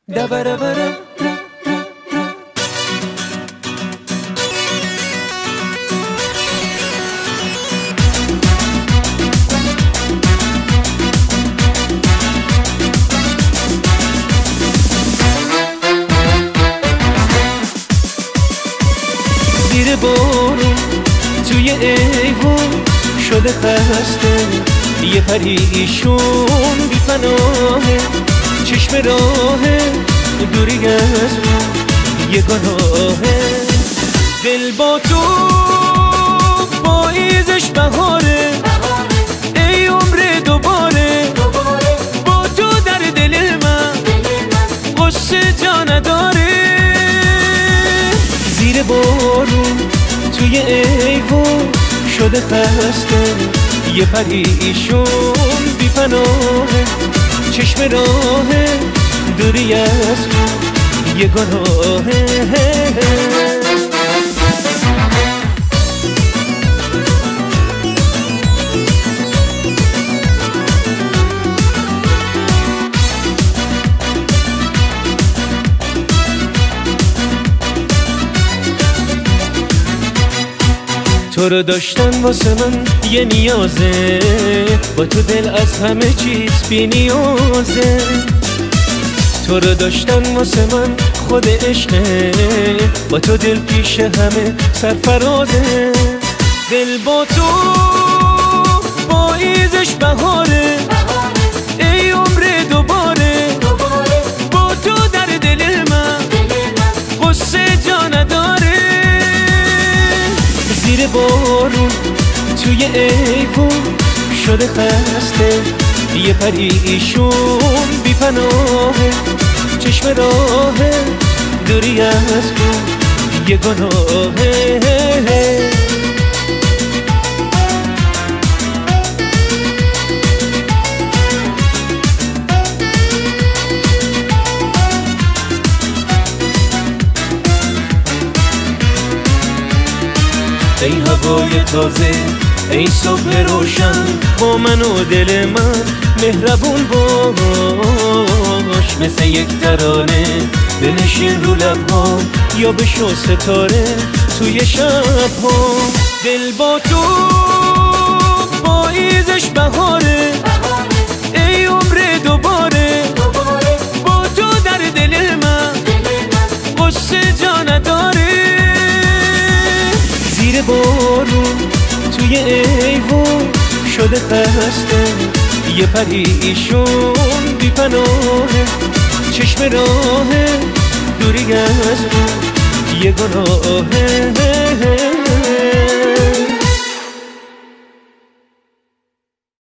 زیر بارون توی ایوون شده خسته یه پریشون بی پناهه چشم راهه دوری از اون یه گناهه دل با تو پاییزش بهاره ای عمر دوباره با تو در دل من قصه جا نداره زیر بارون توی ایوون شده خسته یه پریشون بی پناهه چشم راهه دوری از اون یه گناهه تو رو داشتن واسه من یه نیازه با تو دل از همه چیز بی نیازه تو رو داشتن واسه من خود عشقه با تو دل پیش همه سرفرازه دل با تو پاییزش بهاره ای عمر دوباره با تو در دل من قصه جا نداره زیر بارون توی ایوون شده خسته یه پریشون بی پناهه چشم راهه دوری از اون یه گناهه ای هوای تازه ای صبح روشن با من و دل من مهربون باش مثل یک ترانه بنشین رو لب‌ها یا بشو ستاره توی شب‌ها دل با تو پاییزش بهاره ای عمر دوباره با تو در دل من قصه جا نداره زیر بارون توی ایوون شده خسته یه پریشون بی پناهه چشم راهه دوری از اون یه گناهه